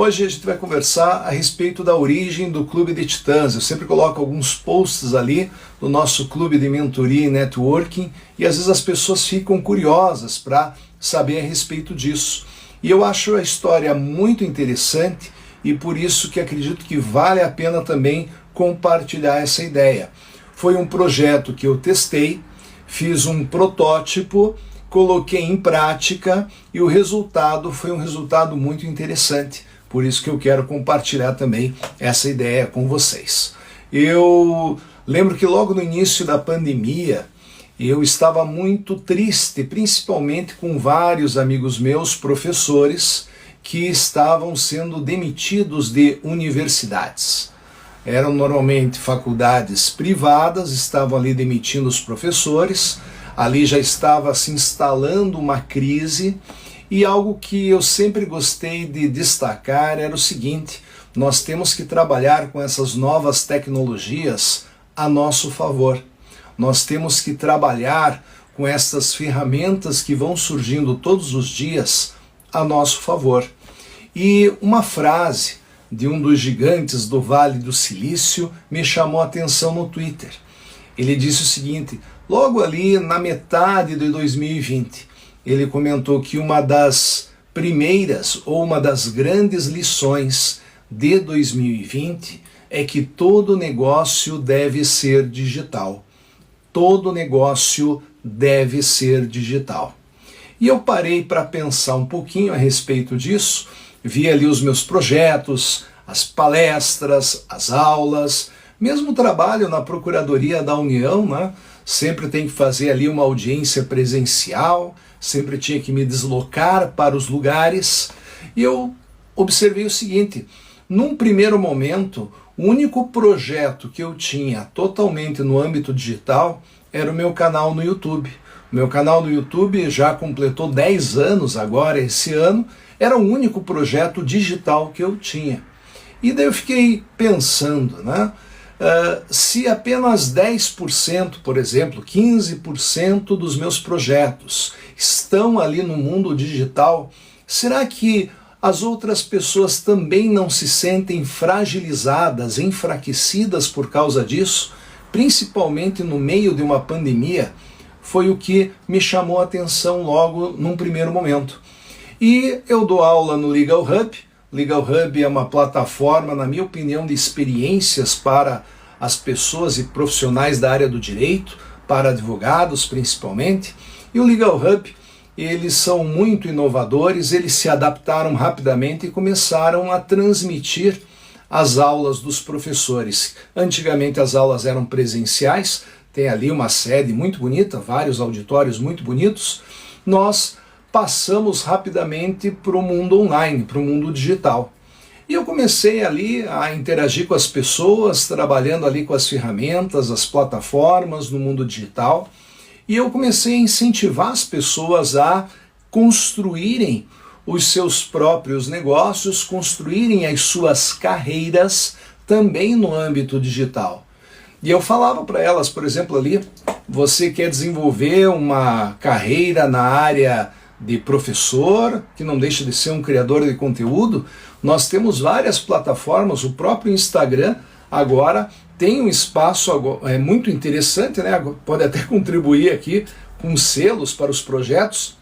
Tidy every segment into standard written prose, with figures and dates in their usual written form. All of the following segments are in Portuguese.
Hoje a gente vai conversar a respeito da origem do Clube de Titãs. Eu sempre coloco alguns posts ali do nosso clube de mentoria e networking e às vezes as pessoas ficam curiosas para saber a respeito disso. E eu acho a história muito interessante e por isso que acredito que vale a pena também compartilhar essa ideia. Foi um projeto que eu testei, fiz um protótipo, coloquei em prática e o resultado foi um resultado muito interessante. Por isso que eu quero compartilhar também essa ideia com vocês. Eu lembro que logo no início da pandemia, eu estava muito triste, principalmente com vários amigos meus, professores, que estavam sendo demitidos de universidades. Eram normalmente faculdades privadas, estavam ali demitindo os professores, ali já estava se instalando uma crise. E algo que eu sempre gostei de destacar era o seguinte: nós temos que trabalhar com essas novas tecnologias a nosso favor. Nós temos que trabalhar com essas ferramentas que vão surgindo todos os dias a nosso favor. E uma frase de um dos gigantes do Vale do Silício me chamou a atenção no Twitter. Ele disse o seguinte, logo ali na metade de 2020, ele comentou que uma das primeiras ou uma das grandes lições de 2020 é que todo negócio deve ser digital. Todo negócio deve ser digital. E eu parei para pensar um pouquinho a respeito disso, vi ali os meus projetos, as palestras, as aulas, mesmo o trabalho na Procuradoria da União, né? Sempre tem que fazer ali uma audiência presencial, sempre tinha que me deslocar para os lugares, e eu observei o seguinte, num primeiro momento, o único projeto que eu tinha totalmente no âmbito digital era o meu canal no YouTube. O meu canal no YouTube já completou 10 anos agora, esse ano, era o único projeto digital que eu tinha. E daí eu fiquei pensando, né? Se apenas 10%, por exemplo, 15% dos meus projetos estão ali no mundo digital, será que as outras pessoas também não se sentem fragilizadas, enfraquecidas por causa disso? Principalmente no meio de uma pandemia, foi o que me chamou a atenção logo num primeiro momento. E eu dou aula no Legal Hub. Legal Hub é uma plataforma, na minha opinião, de experiências para as pessoas e profissionais da área do direito, para advogados principalmente. E o Legal Hub, eles são muito inovadores, eles se adaptaram rapidamente e começaram a transmitir as aulas dos professores. Antigamente as aulas eram presenciais, tem ali uma sede muito bonita, vários auditórios muito bonitos. Nós passamos rapidamente para o mundo online, para o mundo digital. E eu comecei ali a interagir com as pessoas, trabalhando ali com as ferramentas, as plataformas no mundo digital. E eu comecei a incentivar as pessoas a construírem os seus próprios negócios, construírem as suas carreiras também no âmbito digital. E eu falava para elas, por exemplo, ali, você quer desenvolver uma carreira na área de professor, que não deixa de ser um criador de conteúdo, nós temos várias plataformas, o próprio Instagram agora tem um espaço muito interessante, né? Pode até contribuir aqui com selos para os projetos,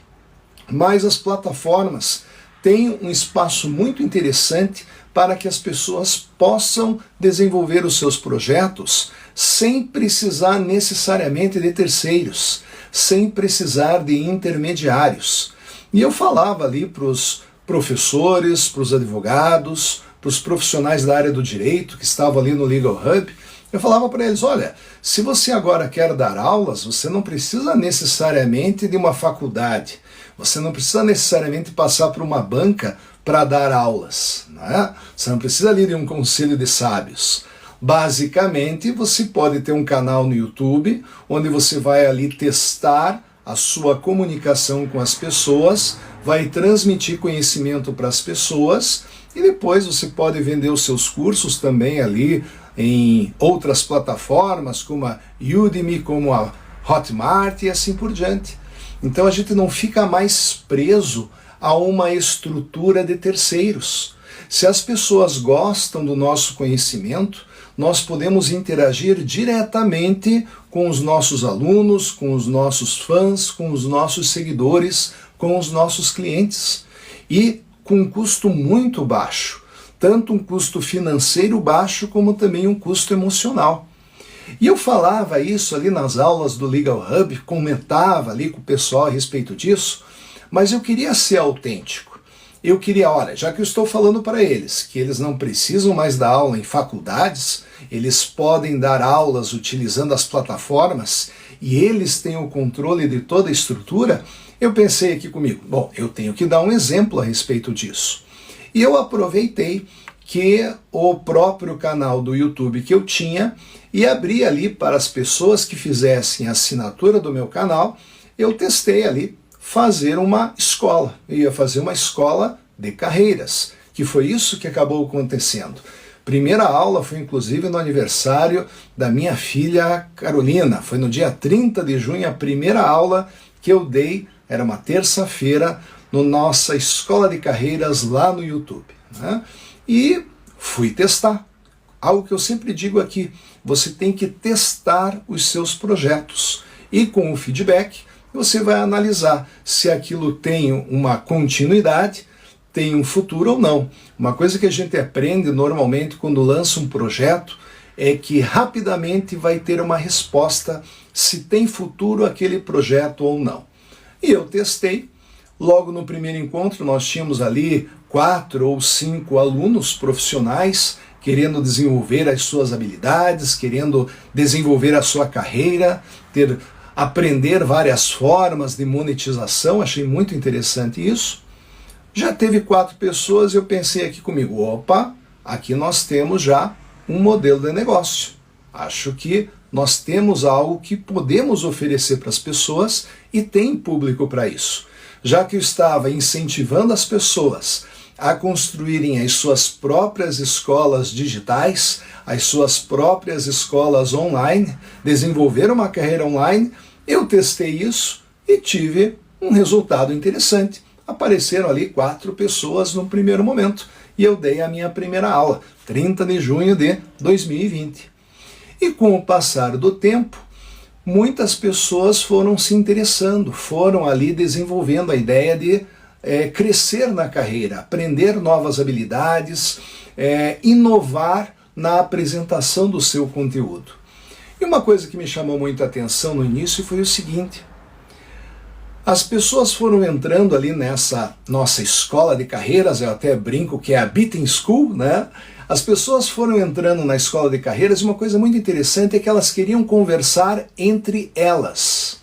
mas as plataformas têm um espaço muito interessante para que as pessoas possam desenvolver os seus projetos sem precisar necessariamente de terceiros, sem precisar de intermediários. E eu falava ali para os professores, para os advogados, para os profissionais da área do direito que estavam ali no Legal Hub, eu falava para eles, olha, se você agora quer dar aulas, você não precisa necessariamente de uma faculdade, você não precisa necessariamente passar por uma banca para dar aulas, né? Você não precisa ali de um conselho de sábios. Basicamente, você pode ter um canal no YouTube, onde você vai ali testar a sua comunicação com as pessoas, vai transmitir conhecimento para as pessoas, e depois você pode vender os seus cursos também ali em outras plataformas, como a Udemy, como a Hotmart e assim por diante. Então a gente não fica mais preso a uma estrutura de terceiros. Se as pessoas gostam do nosso conhecimento, nós podemos interagir diretamente com os nossos alunos, com os nossos fãs, com os nossos seguidores, com os nossos clientes. E com um custo muito baixo, tanto um custo financeiro baixo como também um custo emocional. E eu falava isso ali nas aulas do Legal Hub, comentava ali com o pessoal a respeito disso, mas eu queria ser autêntico. Eu queria, olha, já que eu estou falando para eles que eles não precisam mais dar aula em faculdades, eles podem dar aulas utilizando as plataformas e eles têm o controle de toda a estrutura, eu pensei aqui comigo, bom, eu tenho que dar um exemplo a respeito disso. E eu aproveitei que o próprio canal do YouTube que eu tinha e abri ali para as pessoas que fizessem a assinatura do meu canal, eu testei ali fazer uma escola. Eu ia fazer uma escola de carreiras, que foi isso que acabou acontecendo. Primeira aula foi inclusive no aniversário da minha filha Carolina. Foi no dia 30 de junho a primeira aula que eu dei, era uma terça-feira, no nossa escola de carreiras lá no YouTube, né? E fui testar. Algo que eu sempre digo aqui, você tem que testar os seus projetos. E com o feedback, você vai analisar se aquilo tem uma continuidade, tem um futuro ou não. Uma coisa que a gente aprende normalmente quando lança um projeto é que rapidamente vai ter uma resposta se tem futuro aquele projeto ou não. E eu testei. Logo no primeiro encontro nós tínhamos ali 4 ou 5 alunos profissionais querendo desenvolver as suas habilidades, querendo desenvolver a sua carreira, aprender várias formas de monetização. Achei muito interessante isso. Já teve 4 pessoas e eu pensei aqui comigo, opa, aqui nós temos já um modelo de negócio. Acho que nós temos algo que podemos oferecer para as pessoas e tem público para isso. Já que eu estava incentivando as pessoas a construírem as suas próprias escolas digitais, as suas próprias escolas online, desenvolver uma carreira online, eu testei isso e tive um resultado interessante. Apareceram ali 4 pessoas no primeiro momento e eu dei a minha primeira aula, 30 de junho de 2020. E com o passar do tempo, muitas pessoas foram se interessando, foram ali desenvolvendo a ideia de crescer na carreira, aprender novas habilidades, inovar na apresentação do seu conteúdo. E uma coisa que me chamou muita atenção no início foi o seguinte: as pessoas foram entrando ali nessa nossa escola de carreiras, eu até brinco que é a Beating School, né? As pessoas foram entrando na escola de carreiras e uma coisa muito interessante é que elas queriam conversar entre elas.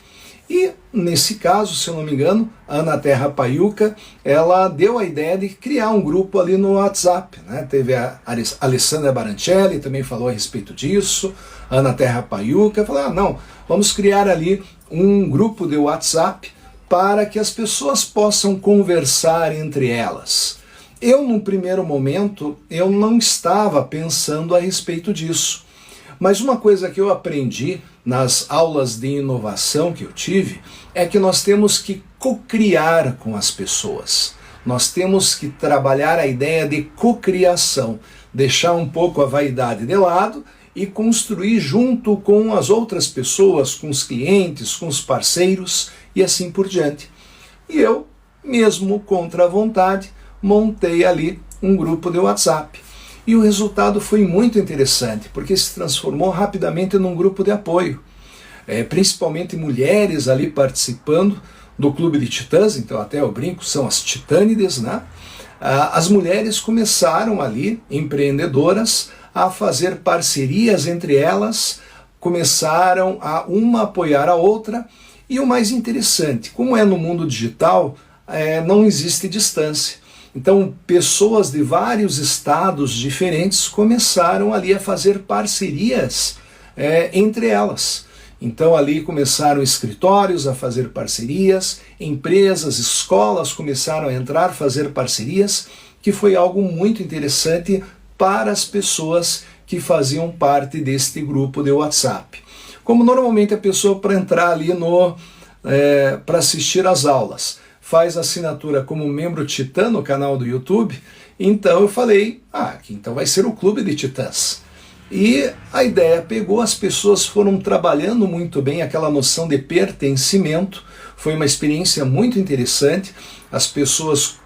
E, nesse caso, se eu não me engano, a Ana Terra Paiuca, ela deu a ideia de criar um grupo ali no WhatsApp, né? Teve a Alessandra Barancelli, também falou a respeito disso, a Ana Terra Paiuca, falou, não, vamos criar ali um grupo de WhatsApp para que as pessoas possam conversar entre elas. Eu, num primeiro momento, eu não estava pensando a respeito disso. Mas uma coisa que eu aprendi nas aulas de inovação que eu tive é que nós temos que co-criar com as pessoas. Nós temos que trabalhar a ideia de co-criação, deixar um pouco a vaidade de lado e construir junto com as outras pessoas, com os clientes, com os parceiros e assim por diante. E eu, mesmo contra a vontade, montei ali um grupo de WhatsApp. E o resultado foi muito interessante, porque se transformou rapidamente num grupo de apoio. Principalmente mulheres ali participando do Clube de Titãs, então até eu brinco, são as titânides, né? As mulheres começaram ali, empreendedoras, a fazer parcerias entre elas, começaram a uma apoiar a outra, e o mais interessante, como é no mundo digital, não existe distância. Então, pessoas de vários estados diferentes começaram ali a fazer parcerias entre elas. Então, ali começaram escritórios a fazer parcerias, empresas, escolas começaram a entrar, fazer parcerias, que foi algo muito interessante para as pessoas que faziam parte deste grupo de WhatsApp. Como normalmente a pessoa para entrar ali para assistir às aulas faz assinatura como membro Titã no canal do YouTube. Então eu falei, então vai ser o Clube de Titãs. E a ideia pegou, as pessoas foram trabalhando muito bem aquela noção de pertencimento. Foi uma experiência muito interessante, as pessoas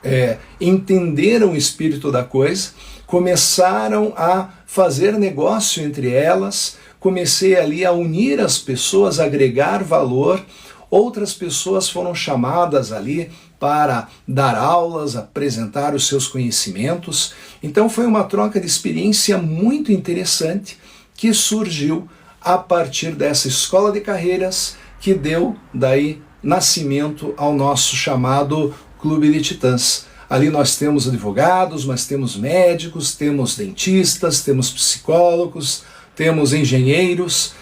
entenderam o espírito da coisa, começaram a fazer negócio entre elas, comecei ali a unir as pessoas, a agregar valor. Outras pessoas foram chamadas ali para dar aulas, apresentar os seus conhecimentos. Então foi uma troca de experiência muito interessante que surgiu a partir dessa escola de carreiras que deu daí nascimento ao nosso chamado Clube de Titãs. Ali nós temos advogados, mas temos médicos, temos dentistas, temos psicólogos, temos engenheiros,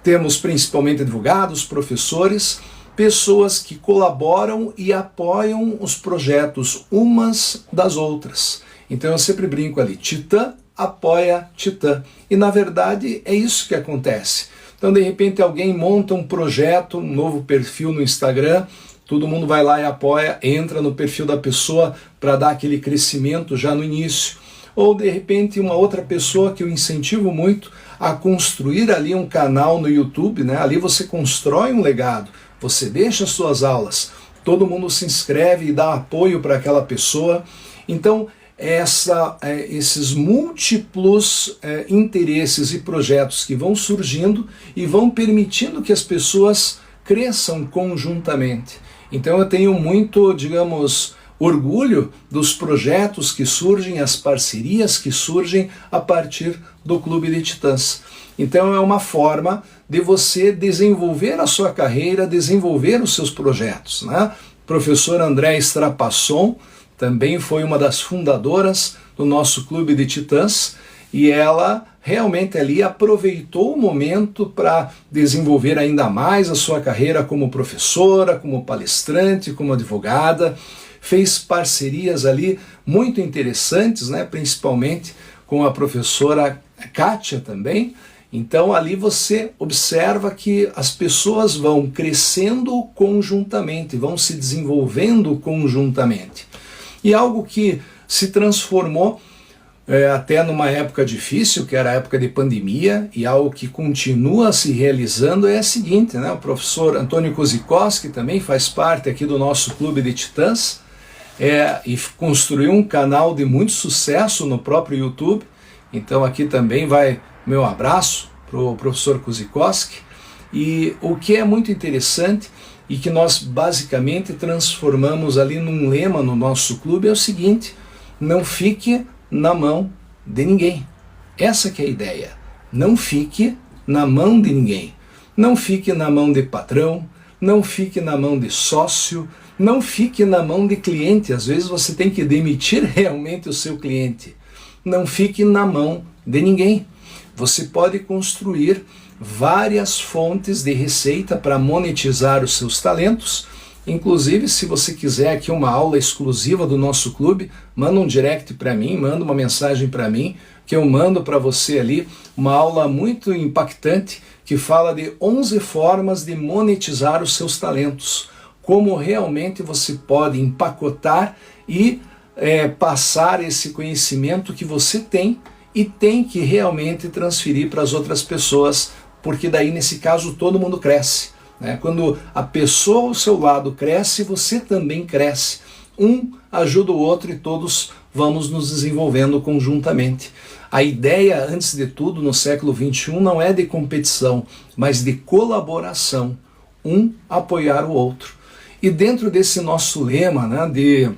temos principalmente advogados, professores, pessoas que colaboram e apoiam os projetos umas das outras. Então eu sempre brinco ali, Titã apoia Titã. E na verdade é isso que acontece. Então de repente alguém monta um projeto, um novo perfil no Instagram, todo mundo vai lá e apoia, entra no perfil da pessoa para dar aquele crescimento já no início. Ou de repente uma outra pessoa que eu incentivo muito a construir ali um canal no YouTube, né? Ali você constrói um legado. Você deixa as suas aulas, todo mundo se inscreve e dá apoio para aquela pessoa. Então, esses múltiplos interesses e projetos que vão surgindo e vão permitindo que as pessoas cresçam conjuntamente. Então, eu tenho muito, digamos, orgulho dos projetos que surgem, as parcerias que surgem a partir do Clube de Titãs. Então é uma forma de você desenvolver a sua carreira, desenvolver os seus projetos, né? Professor André Strapasson também foi uma das fundadoras do nosso Clube de Titãs e ela realmente ali aproveitou o momento para desenvolver ainda mais a sua carreira como professora, como palestrante, como advogada, fez parcerias ali muito interessantes, né? Principalmente com a professora Kátia também. Então ali você observa que as pessoas vão crescendo conjuntamente, vão se desenvolvendo conjuntamente. E algo que se transformou até numa época difícil, que era a época de pandemia, e algo que continua se realizando é a seguinte, né? O professor Antônio Kozikowski também faz parte aqui do nosso Clube de Titãs, e construiu um canal de muito sucesso no próprio YouTube. Então aqui também vai meu abraço para o professor Kozikowski. E o que é muito interessante e que nós basicamente transformamos ali num lema no nosso clube é o seguinte: não fique na mão de ninguém. Essa que é a ideia. Não fique na mão de ninguém. Não fique na mão de patrão, não fique na mão de sócio, não fique na mão de cliente. Às vezes você tem que demitir realmente o seu cliente. Não fique na mão de ninguém. Você pode construir várias fontes de receita para monetizar os seus talentos. Inclusive, se você quiser aqui uma aula exclusiva do nosso clube, manda um direct para mim, manda uma mensagem para mim, que eu mando para você ali uma aula muito impactante que fala de 11 formas de monetizar os seus talentos. Como realmente você pode empacotar e passar esse conhecimento que você tem e tem que realmente transferir para as outras pessoas, porque daí nesse caso todo mundo cresce, né? Quando a pessoa ao seu lado cresce, você também cresce. Um ajuda o outro e todos vamos nos desenvolvendo conjuntamente. A ideia, antes de tudo, no século XXI, não é de competição, mas de colaboração, um apoiar o outro. E dentro desse nosso lema, né,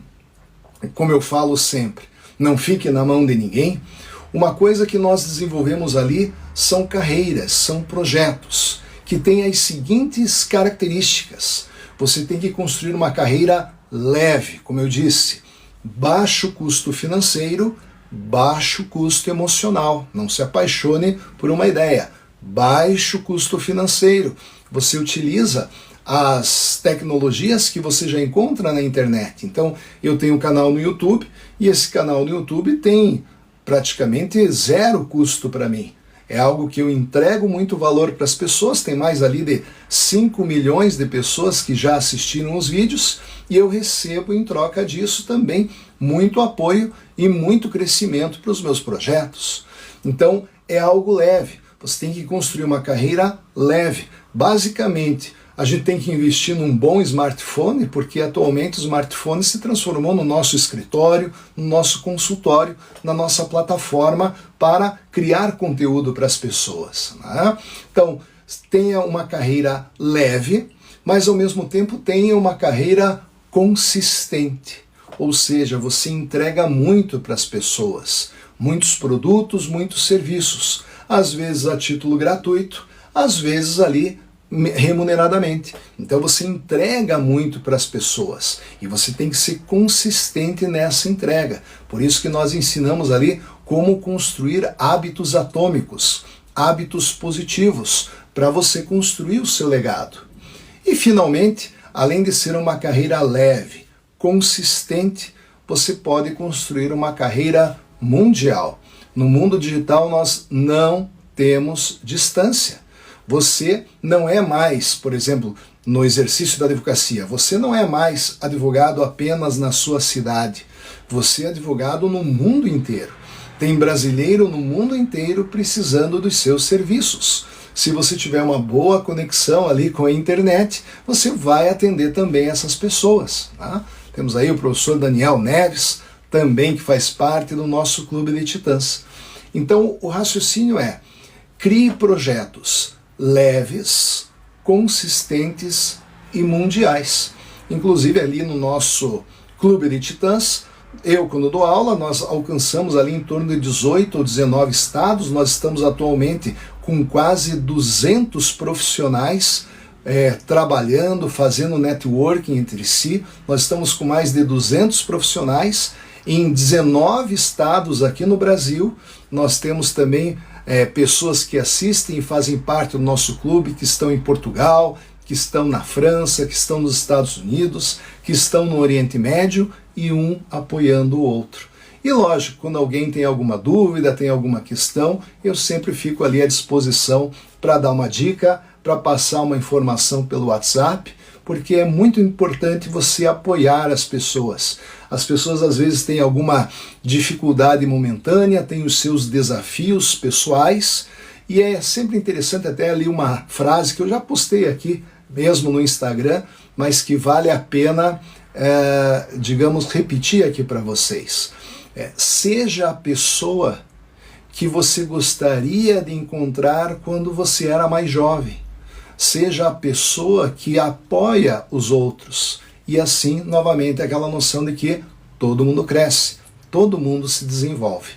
como eu falo sempre, não fique na mão de ninguém, uma coisa que nós desenvolvemos ali são carreiras, são projetos, que têm as seguintes características. Você tem que construir uma carreira leve, como eu disse, baixo custo financeiro, baixo custo emocional. Não se apaixone por uma ideia. Baixo custo financeiro. Você utiliza as tecnologias que você já encontra na internet. Então, eu tenho um canal no YouTube e esse canal no YouTube tem praticamente zero custo para mim. É algo que eu entrego muito valor para as pessoas, tem mais ali de 5 milhões de pessoas que já assistiram os vídeos e eu recebo em troca disso também muito apoio e muito crescimento para os meus projetos. Então é algo leve, você tem que construir uma carreira leve. Basicamente, a gente tem que investir num bom smartphone, porque atualmente o smartphone se transformou no nosso escritório, no nosso consultório, na nossa plataforma para criar conteúdo para as pessoas, né? Então, tenha uma carreira leve, mas ao mesmo tempo tenha uma carreira consistente. Ou seja, você entrega muito para as pessoas, muitos produtos, muitos serviços, às vezes a título gratuito, às vezes ali remuneradamente. Então você entrega muito para as pessoas e você tem que ser consistente nessa entrega. Por isso que nós ensinamos ali como construir hábitos atômicos, hábitos positivos, para você construir o seu legado. E finalmente, além de ser uma carreira leve, consistente, você pode construir uma carreira mundial. No mundo digital nós não temos distância. Você não é mais, por exemplo, no exercício da advocacia, você não é mais advogado apenas na sua cidade. Você é advogado no mundo inteiro. Tem brasileiro no mundo inteiro precisando dos seus serviços. Se você tiver uma boa conexão ali com a internet, você vai atender também essas pessoas, tá? Temos aí o professor Daniel Neves, também que faz parte do nosso Clube de Titãs. Então, o raciocínio é: crie projetos leves, consistentes e mundiais. Inclusive ali no nosso Clube de Titãs, eu quando dou aula, nós alcançamos ali em torno de 18 ou 19 estados, nós estamos atualmente com quase 200 profissionais trabalhando, fazendo networking entre si. Nós estamos com mais de 200 profissionais em 19 estados aqui no Brasil. Nós temos também pessoas que assistem e fazem parte do nosso clube, que estão em Portugal, que estão na França, que estão nos Estados Unidos, que estão no Oriente Médio, e um apoiando o outro. E lógico, quando alguém tem alguma dúvida, tem alguma questão, eu sempre fico ali à disposição para dar uma dica, para passar uma informação pelo WhatsApp, porque é muito importante você apoiar as pessoas. As pessoas às vezes têm alguma dificuldade momentânea, têm os seus desafios pessoais, e é sempre interessante, até ali uma frase que eu já postei aqui mesmo no Instagram, mas que vale a pena, digamos, repetir aqui para vocês. Seja a pessoa que você gostaria de encontrar quando você era mais jovem. Seja a pessoa que apoia os outros. E assim, novamente, aquela noção de que todo mundo cresce, todo mundo se desenvolve.